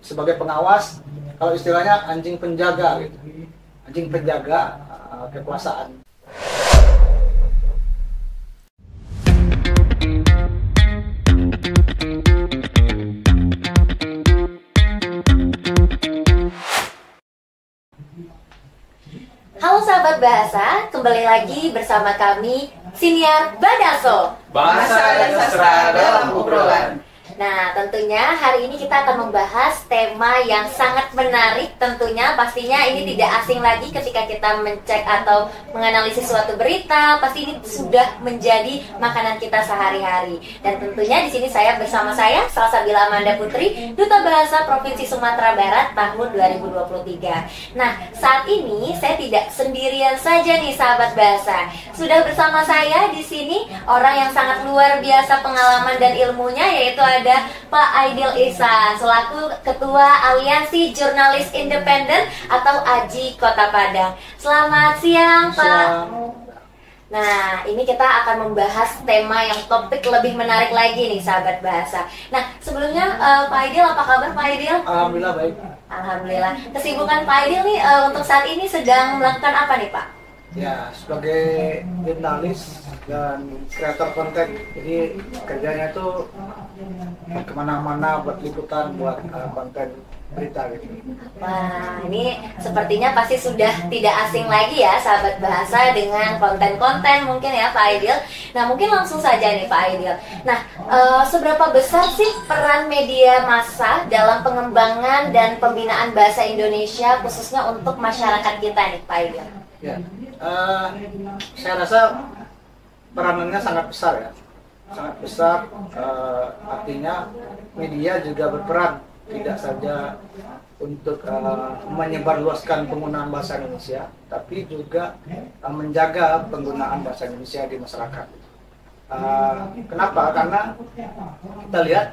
sebagai pengawas, kalau istilahnya anjing penjaga gitu. Anjing penjaga kekuasaan. Halo sahabat bahasa, kembali lagi bersama kami Siniar Badaso. Bahasa dan sastra dalam obrolan. Nah, tentunya hari ini kita akan membahas tema yang sangat menarik. Tentunya pastinya ini tidak asing lagi ketika kita mencek atau menganalisis suatu berita. Pasti ini sudah menjadi makanan kita sehari-hari. Dan tentunya di sini saya bersama saya Salsabila Amanda Putri, Duta Bahasa Provinsi Sumatera Barat tahun 2023. Nah, saat ini saya tidak sendirian saja nih sahabat bahasa. Sudah bersama saya di sini orang yang sangat luar biasa pengalaman dan ilmunya, yaitu ada Pak Aidil Ihsan selaku Ketua Aliansi Jurnalis Independen atau AJI Kota Padang. Selamat siang, Pak. Nah, ini kita akan membahas tema yang topik lebih menarik lagi nih sahabat bahasa. Nah, sebelumnya Pak Aidil, apa kabar Pak Aidil? Alhamdulillah baik. Alhamdulillah. Kesibukan Pak Aidil nih untuk saat ini sedang melakukan apa nih Pak? Ya, sebagai jurnalis dan kreator konten, jadi kerjanya tuh kemana-mana buat liputan, buat konten berita gitu. Wah, ini sepertinya pasti sudah tidak asing lagi ya sahabat bahasa dengan konten-konten mungkin ya Pak Aidil. Nah, mungkin langsung saja nih Pak Aidil. Nah, seberapa besar sih peran media massa dalam pengembangan dan pembinaan bahasa Indonesia khususnya untuk masyarakat kita nih Pak Aidil? Ya, saya rasa peranannya sangat besar ya, sangat besar. Artinya media juga berperan tidak saja untuk menyebarluaskan penggunaan bahasa Indonesia, tapi juga menjaga penggunaan bahasa Indonesia di masyarakat. Kenapa? Karena kita lihat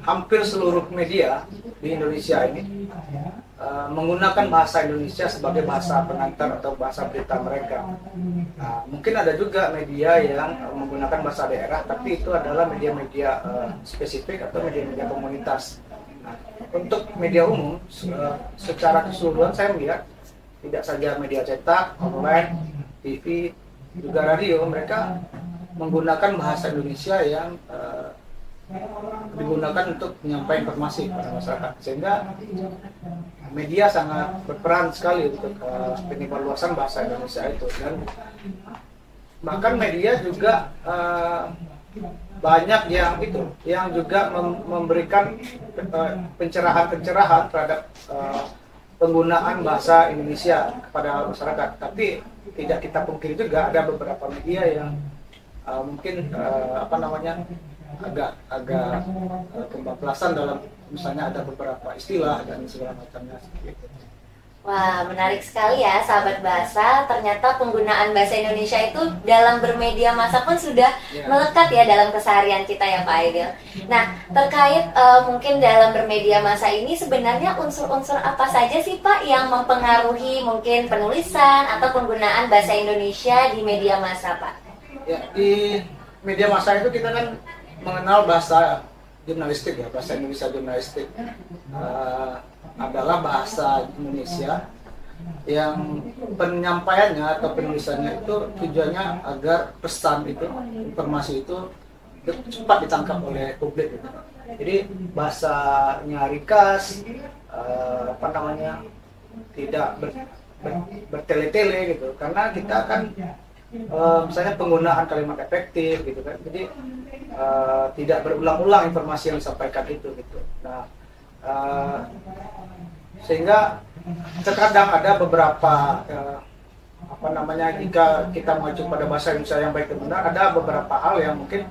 hampir seluruh media di Indonesia ini menggunakan bahasa Indonesia sebagai bahasa pengantar atau bahasa berita mereka. Mungkin ada juga media yang menggunakan bahasa daerah, tapi itu adalah media-media spesifik atau media-media komunitas. Untuk media umum, secara keseluruhan saya melihat tidak saja media cetak, online, TV, juga radio, mereka menggunakan bahasa Indonesia yang digunakan untuk menyampaikan informasi pada masyarakat, sehingga media sangat berperan sekali untuk penyebarluasan bahasa Indonesia itu. Dan bahkan media juga banyak yang juga memberikan pencerahan terhadap penggunaan bahasa Indonesia kepada masyarakat. Tapi tidak kita pungkiri juga ada beberapa media yang mungkin agak kebablasan dalam, misalnya ada beberapa istilah dan segala macamnya seperti itu. Wah, menarik sekali ya sahabat bahasa. Ternyata penggunaan bahasa Indonesia itu dalam bermedia massa pun sudah melekat ya dalam keseharian kita ya Pak Aidil. Nah, terkait mungkin dalam bermedia massa ini sebenarnya unsur-unsur apa saja sih Pak yang mempengaruhi mungkin penulisan atau penggunaan bahasa Indonesia di media massa Pak? Ya, di media massa itu kita kan mengenal bahasa jurnalistik ya, bahasa Indonesia jurnalistik adalah bahasa Indonesia yang penyampaiannya atau penulisannya itu tujuannya agar pesan itu, informasi itu cepat ditangkap oleh publik gitu. Jadi bahasanya ringkas, tidak bertele-tele gitu, karena kita kan misalnya penggunaan kalimat efektif gitu kan, jadi tidak berulang-ulang informasi yang disampaikan itu gitu. Nah, sehingga terkadang ada beberapa jika kita mengacu pada bahasa Indonesia yang baik dan benar, ada beberapa hal yang mungkin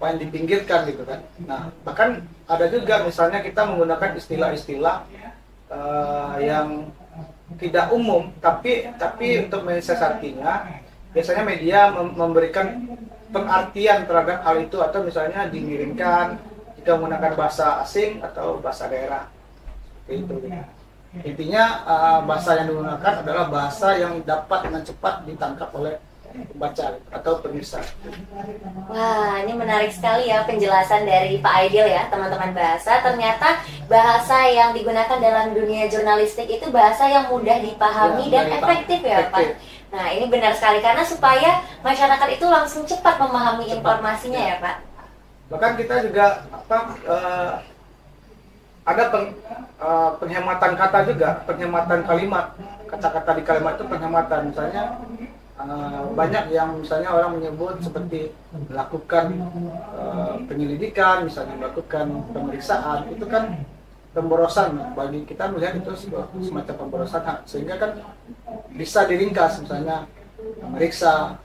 dipinggirkan gitu kan. Nah, bahkan ada juga misalnya kita menggunakan istilah-istilah yang tidak umum, tapi untuk mensiasatinya biasanya media memberikan pengertian terhadap hal itu, atau misalnya dimiringkan jika menggunakan bahasa asing atau bahasa daerah seperti itu. Intinya bahasa yang digunakan adalah bahasa yang dapat dengan cepat ditangkap oleh pembaca atau pemirsa. Wah, ini menarik sekali ya penjelasan dari Pak Aidil ya, teman-teman bahasa. Ternyata bahasa yang digunakan dalam dunia jurnalistik itu bahasa yang mudah dipahami dan efektif ya Pak. Nah, ini benar sekali karena supaya masyarakat itu langsung cepat memahami informasinya ya Pak. Bahkan kita juga ada penghematan kata juga, penghematan kalimat. Kata-kata di kalimat itu penghematan. Misalnya banyak yang misalnya orang menyebut seperti melakukan penyelidikan, misalnya melakukan pemeriksaan, itu kan pemborosan. Bagi kita melihat itu semacam pemborosan hak, sehingga kan bisa diringkas, misalnya memeriksa,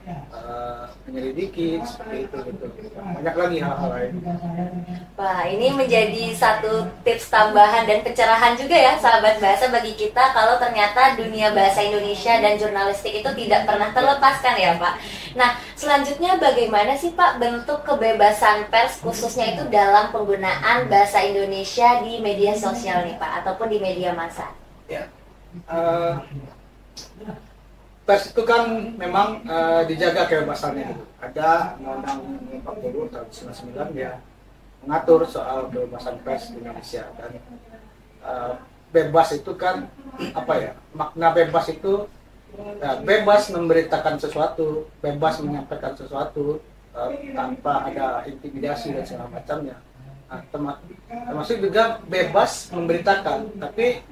menyelidiki, seperti itu gitu. Banyak lagi hal-hal lain. Wah, ini menjadi satu tips tambahan dan pencerahan juga ya sahabat bahasa bagi kita kalau ternyata dunia bahasa Indonesia dan jurnalistik itu tidak pernah terlepaskan ya Pak. Nah, selanjutnya bagaimana sih Pak bentuk kebebasan pers khususnya itu dalam penggunaan bahasa Indonesia di media sosial nih Pak ataupun di media massa? Ya. Pers itu kan memang dijaga kebebasannya. Ada Undang-Undang 40 tahun 99 ya mengatur soal kebebasan pers di Indonesia, dan bebas itu kan apa ya, makna bebas itu bebas memberitakan sesuatu, bebas menyampaikan sesuatu tanpa ada intimidasi dan segala macamnya. Nah, termasuk juga bebas memberitakan, tapi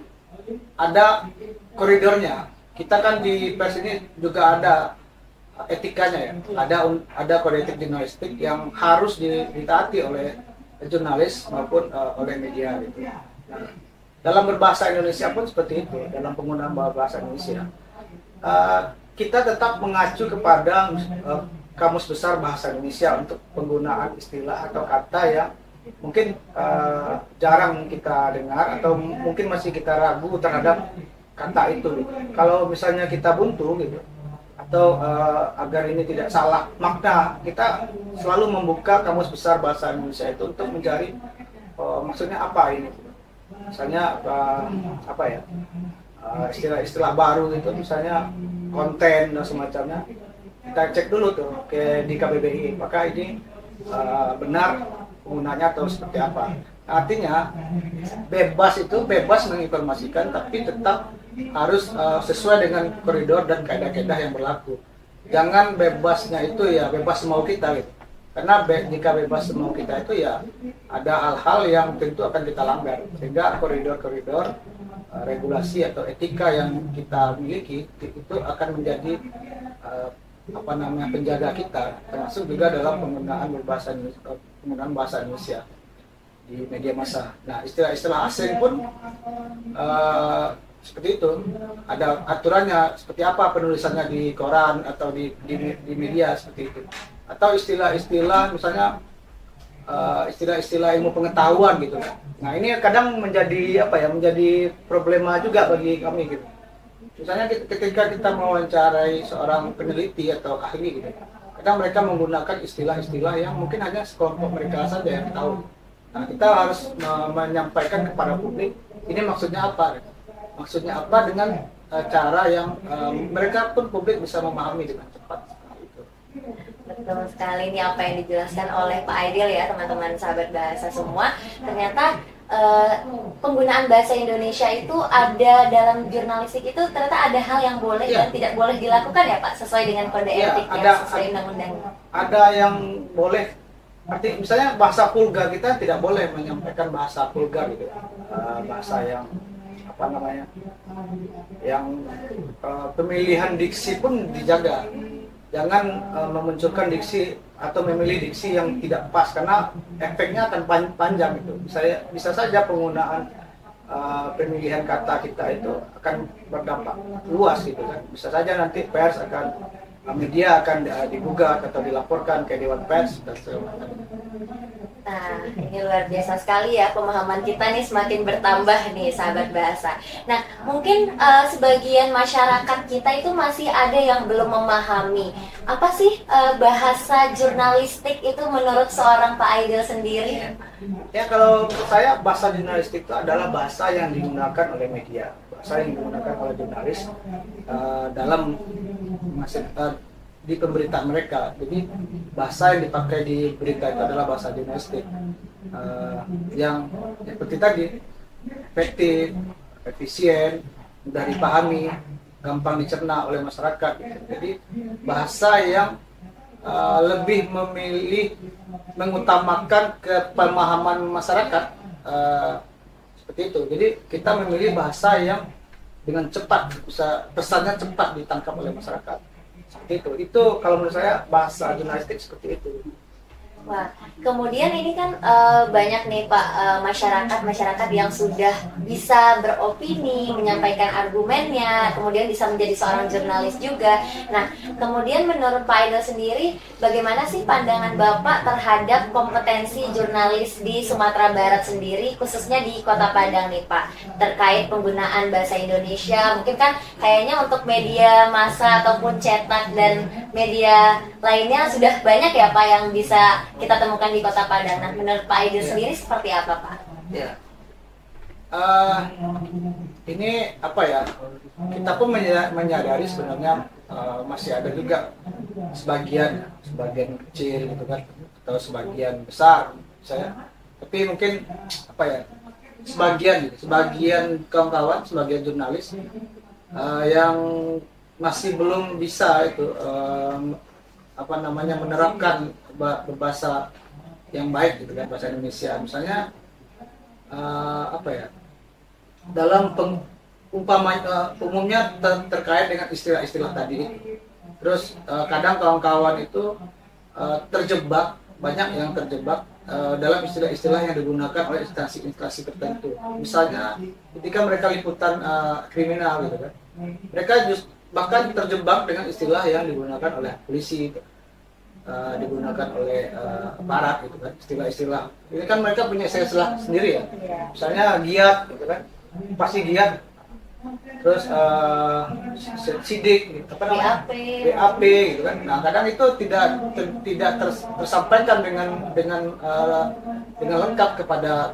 ada koridornya. Kita kan di pers ini juga ada etikanya ya, ada kode etik jurnalistik yang harus ditaati oleh jurnalis maupun oleh media gitu. Nah, dalam berbahasa Indonesia pun seperti itu, dalam penggunaan bahasa Indonesia kita tetap mengacu kepada Kamus Besar Bahasa Indonesia untuk penggunaan istilah atau kata yang mungkin jarang kita dengar atau mungkin masih kita ragu terhadap kata itu gitu. Kalau misalnya kita buntu gitu, atau agar ini tidak salah makna, kita selalu membuka Kamus Besar Bahasa Indonesia itu untuk mencari maksudnya apa ini. Misalnya apa ya, istilah-istilah baru itu, misalnya konten dan semacamnya, kita cek dulu tuh di KBBI, apakah ini benar penggunanya atau seperti apa. Artinya bebas itu bebas menginformasikan, tapi tetap harus sesuai dengan koridor dan kaidah-kaidah yang berlaku. Jangan bebasnya itu ya bebas semau kita gitu. Karena jika bebas semau kita itu ya ada hal-hal yang tentu akan kita langgar, sehingga koridor-koridor regulasi atau etika yang kita miliki itu akan menjadi penjaga kita, termasuk juga dalam penggunaan bahasa Indonesia di media massa. Nah, istilah-istilah asing pun seperti itu, ada aturannya seperti apa penulisannya di koran atau di media seperti itu, atau istilah-istilah misalnya istilah-istilah ilmu pengetahuan gitu. Nah, ini kadang menjadi menjadi problema juga bagi kami gitu. Misalnya ketika kita mewawancarai seorang peneliti atau ahli gitu, kadang mereka menggunakan istilah-istilah yang mungkin hanya sekelompok mereka saja yang tahu. Nah, kita harus menyampaikan kepada publik ini maksudnya apa. Maksudnya apa dengan cara yang mereka pun publik bisa memahami dengan cepat. Betul sekali, ini apa yang dijelaskan oleh Pak Aidil ya teman-teman sahabat bahasa semua. Ternyata penggunaan bahasa Indonesia itu ada dalam jurnalistik itu ternyata ada hal yang boleh dan tidak boleh dilakukan ya Pak, sesuai dengan kode etik sesuai undang-undang. Ada yang boleh, arti misalnya bahasa vulgar, kita tidak boleh menyampaikan bahasa vulgar gitu, bahasa yang yang pemilihan diksi pun dijaga. Jangan memunculkan diksi atau memilih diksi yang tidak pas, karena efeknya akan panjang itu. Bisa saja penggunaan pemilihan kata kita itu akan berdampak luas gitu kan. Bisa saja nanti pers media akan digugat atau dilaporkan ke Dewan Pers dan sebagainya. Nah, ini luar biasa sekali ya, pemahaman kita nih semakin bertambah nih sahabat bahasa. Nah, mungkin sebagian masyarakat kita itu masih ada yang belum memahami apa sih bahasa jurnalistik itu menurut seorang Pak Aidil sendiri. Ya, kalau menurut saya bahasa jurnalistik itu adalah bahasa yang digunakan oleh media, bahasa yang digunakan oleh jurnalis dalam di pemberitaan mereka. Jadi bahasa yang dipakai di berita itu adalah bahasa jurnalistik yang seperti tadi efektif, efisien, mudah dipahami, gampang dicerna oleh masyarakat. Jadi bahasa yang lebih memilih mengutamakan kepemahaman masyarakat, seperti itu. Jadi kita memilih bahasa yang dengan cepat, bisa pesannya cepat ditangkap oleh masyarakat. Seperti itu. Itu kalau menurut saya bahasa jurnalistik seperti itu. Wah, kemudian ini kan banyak nih Pak masyarakat yang sudah bisa beropini, menyampaikan argumennya, kemudian bisa menjadi seorang jurnalis juga. Nah, kemudian menurut Pak Aidil sendiri, bagaimana sih pandangan Bapak terhadap kompetensi jurnalis di Sumatera Barat sendiri, khususnya di Kota Padang nih Pak, terkait penggunaan bahasa Indonesia? Mungkin kan kayaknya untuk media massa ataupun cetak dan media lainnya sudah banyak ya Pak yang bisa kita temukan di Kota Padang. Nah, menurut Pak Aidil sendiri seperti apa Pak? Ya, ini apa ya? Kita pun menyadari sebenarnya masih ada juga sebagian kecil gitu kan, atau sebagian besar saya. Tapi mungkin apa ya? Sebagian kawan-kawan, sebagian jurnalis yang masih belum bisa itu menerapkan berbahasa yang baik gitu kan, bahasa Indonesia. Misalnya dalam umumnya terkait dengan istilah-istilah tadi. Terus kadang kawan-kawan itu terjebak, banyak yang terjebak dalam istilah-istilah yang digunakan oleh instansi-instansi tertentu. Misalnya ketika mereka liputan kriminal gitu kan, mereka bahkan terjebak dengan istilah yang digunakan oleh polisi, digunakan oleh aparat gitu kan, istilah-istilah ini kan mereka punya istilah sendiri ya. Misalnya giat gitu kan, pasti giat. Terus sidik gitu, BAP gitu kan. Nah, kadang itu tidak tersampaikan dengan lengkap kepada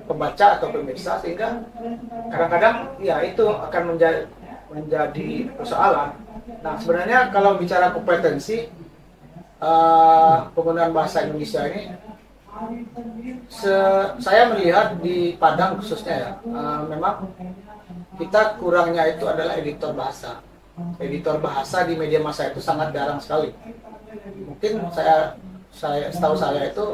pembaca atau pemirsa, sehingga kadang-kadang ya itu akan menjadi persoalan. Nah, sebenarnya kalau bicara kompetensi penggunaan bahasa Indonesia ini, saya melihat di Padang khususnya ya, memang kita kurangnya itu adalah editor bahasa. Editor bahasa di media massa itu sangat jarang sekali. Mungkin setahu saya itu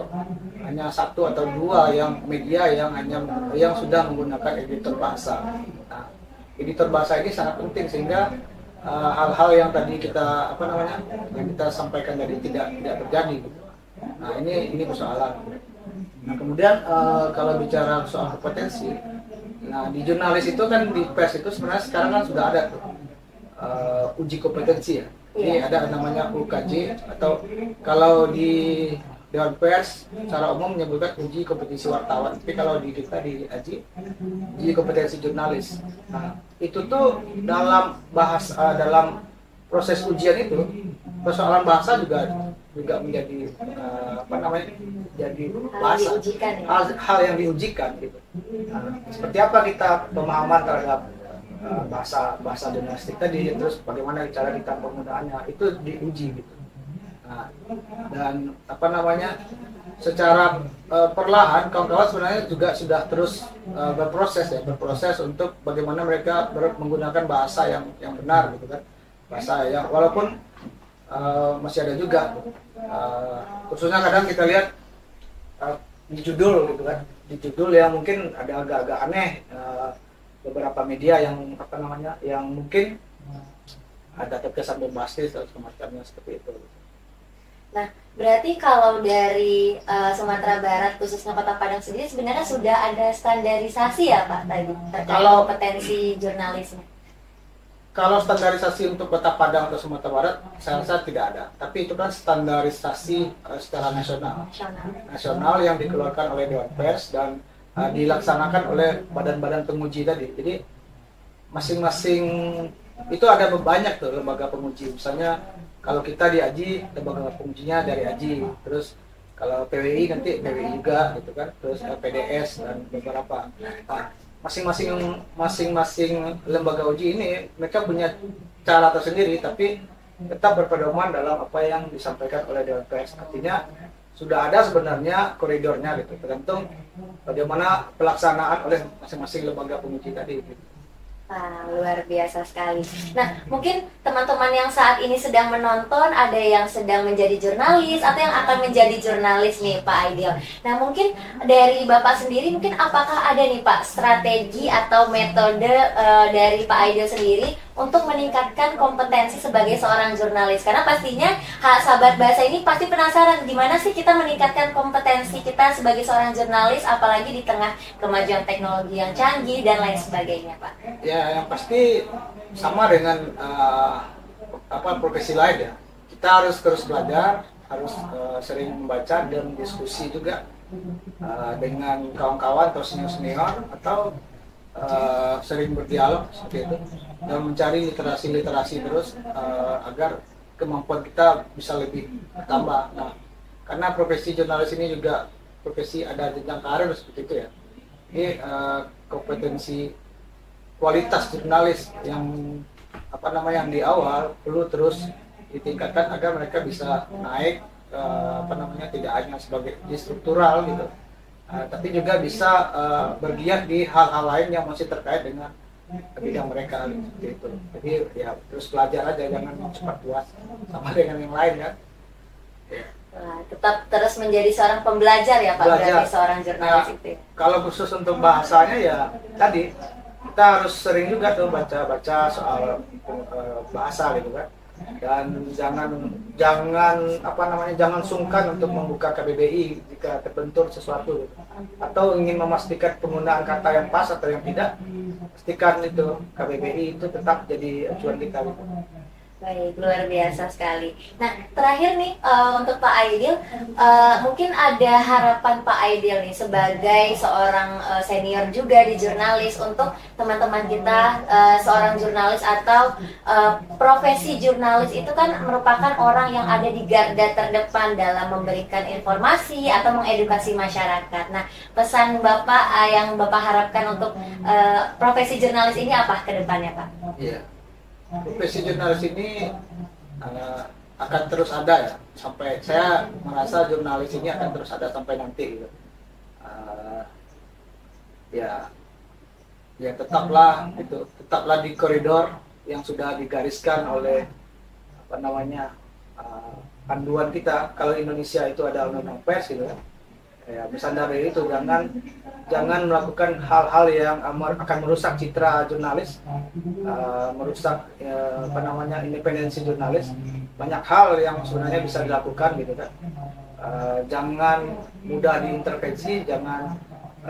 hanya 1 atau 2 yang media yang sudah menggunakan editor bahasa. Nah, editor bahasa ini sangat penting sehingga hal-hal yang tadi kita yang kita sampaikan tadi tidak terjadi. Nah, ini persoalan. Nah, kemudian kalau bicara soal kompetensi, nah di jurnalis itu kan, di pers itu sebenarnya sekarang kan sudah ada tuh uji kompetensi ya. Jadi ada namanya UKJ, atau kalau di Dewan Pers secara umum menyebutkan uji kompetensi wartawan. Tapi kalau di kita di AJI, uji kompetensi jurnalis. Nah, itu tuh dalam proses ujian itu persoalan bahasa juga menjadi jadi bahasa, hal yang diujikan gitu. Nah, seperti apa kita pemahaman terhadap bahasa jurnalistik tadi, terus bagaimana cara kita penggunaannya, itu diuji gitu. Nah, dan secara perlahan kawan-kawan sebenarnya juga sudah terus berproses untuk bagaimana mereka menggunakan bahasa yang benar gitu kan, bahasa yang walaupun masih ada juga khususnya kadang kita lihat di judul gitu kan, di judul yang mungkin ada agak-agak aneh, beberapa media yang mungkin ada terkesan bombastis atau semacamnya seperti itu. Nah, berarti kalau dari Sumatera Barat khususnya Kota Padang sendiri sebenarnya sudah ada standarisasi ya Pak tadi terkait kompetensi jurnalisme? Kalau standarisasi untuk Kota Padang atau Sumatera Barat saya rasa tidak ada. Tapi itu kan standarisasi secara nasional yang dikeluarkan oleh Dewan Pers dan dilaksanakan oleh badan-badan penguji tadi. Jadi masing-masing itu ada banyak tuh lembaga penguji. Misalnya kalau kita di AJI, lembaga pengujinya dari AJI. Terus kalau PWI nanti PWI juga gitu kan. Terus PDS dan beberapa. Nah, masing-masing lembaga uji ini mereka punya cara tersendiri, tapi tetap berpedoman dalam apa yang disampaikan oleh Dewan Pers. Artinya sudah ada sebenarnya koridornya gitu, tergantung bagaimana pelaksanaan oleh masing-masing lembaga penguji tadi gitu. Wah, luar biasa sekali. Nah, mungkin teman-teman yang saat ini sedang menonton, ada yang sedang menjadi jurnalis atau yang akan menjadi jurnalis nih Pak Aidil. Nah, mungkin dari Bapak sendiri, mungkin apakah ada nih Pak strategi atau metode dari Pak Aidil sendiri untuk meningkatkan kompetensi sebagai seorang jurnalis? Karena pastinya sahabat bahasa ini pasti penasaran gimana sih kita meningkatkan kompetensi kita sebagai seorang jurnalis, apalagi di tengah kemajuan teknologi yang canggih dan lain sebagainya, Pak. Ya, yang pasti sama dengan profesi lain ya. Kita harus terus belajar, harus sering membaca dan diskusi juga dengan kawan-kawan atau senior-senior, atau sering berdialog seperti itu, dan mencari literasi terus agar kemampuan kita bisa lebih bertambah. Nah, karena profesi jurnalis ini juga profesi ada jenjang karir seperti itu ya. Ini kompetensi kualitas jurnalis yang yang di awal perlu terus ditingkatkan agar mereka bisa naik tidak hanya sebagai struktural gitu. Tapi juga bisa bergiat di hal-hal lain yang masih terkait dengan bidang mereka gitu. Jadi ya terus belajar aja, jangan cepat puas sama dengan yang lain kan. Wah, tetap terus menjadi seorang pembelajar ya Pak, berarti seorang jurnalis itu. Kalau khusus untuk bahasanya ya tadi kita harus sering juga tuh baca soal bahasa gitu kan. Dan jangan sungkan untuk membuka KBBI jika terbentur sesuatu gitu. Atau ingin memastikan penggunaan kata yang pas atau yang tidak, pastikan itu KBBI itu tetap jadi acuan kita gitu. Baik, luar biasa sekali. Nah, terakhir nih untuk Pak Aidil, mungkin ada harapan Pak Aidil nih sebagai seorang senior juga di jurnalis untuk teman-teman kita, seorang jurnalis atau profesi jurnalis itu kan merupakan orang yang ada di garda terdepan dalam memberikan informasi atau mengedukasi masyarakat. Nah, pesan Bapak yang Bapak harapkan untuk profesi jurnalis ini apa ke depannya, Pak? Iya. Profesi jurnalis ini akan terus ada ya, sampai saya merasa jurnalis ini akan terus ada sampai nanti gitu. Ya tetaplah di koridor yang sudah digariskan oleh panduan kita. Kalau Indonesia itu ada undang-undang pers gitu kan. Ya, bersandar dari itu, jangan melakukan hal-hal yang akan merusak citra jurnalis, merusak independensi jurnalis. Banyak hal yang sebenarnya bisa dilakukan gitu kan. Jangan mudah diintervensi, jangan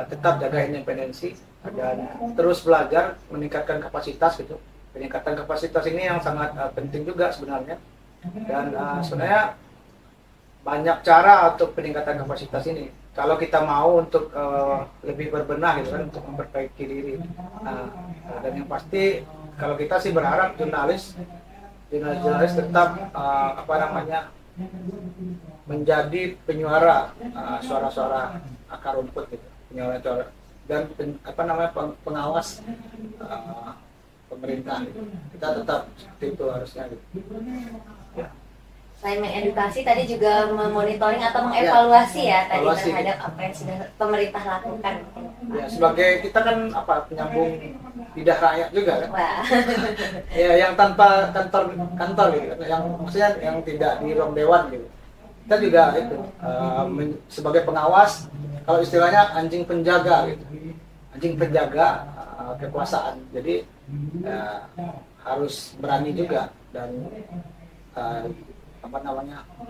tetap jaga independensi dan terus belajar, meningkatkan kapasitas gitu. Peningkatan kapasitas ini yang sangat penting juga sebenarnya. Dan sebenarnya banyak cara untuk peningkatan kapasitas ini. Kalau kita mau untuk lebih berbenah gitu kan, untuk memperbaiki diri. Dan yang pasti kalau kita sih berharap jurnalis tetap menjadi penyuara suara-suara akar rumput gitu, penyuara dan pengawas pemerintah gitu. Kita tetap seperti itu harusnya gitu. Ya. Selain mengedukasi, tadi juga memonitoring atau mengevaluasi ya tadi terhadap apa yang sudah pemerintah lakukan. Ya, sebagai kita kan penyambung lidah rakyat juga kan. Wah. Ya, yang tanpa kantor gitu, yang maksudnya yang tidak di ruang dewan gitu. Kita juga itu sebagai pengawas, kalau istilahnya anjing penjaga gitu. Anjing penjaga kekuasaan. Jadi harus berani juga dan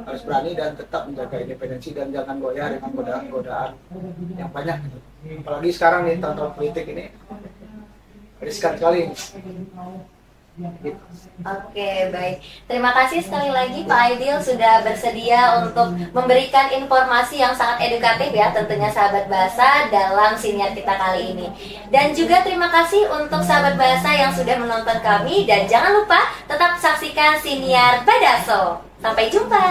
harus berani dan tetap menjaga independensi dan jangan goyah dengan godaan-godaan yang banyak gitu. Apalagi sekarang nih tahun politik ini riskan sekali. Gitu. Oke, baik. Terima kasih sekali lagi Pak Aidil sudah bersedia untuk memberikan informasi yang sangat edukatif ya, tentunya sahabat bahasa dalam siniar kita kali ini. Dan juga terima kasih untuk sahabat bahasa yang sudah menonton kami, dan jangan lupa tetap saksikan siniar Badaso. Sampai jumpa.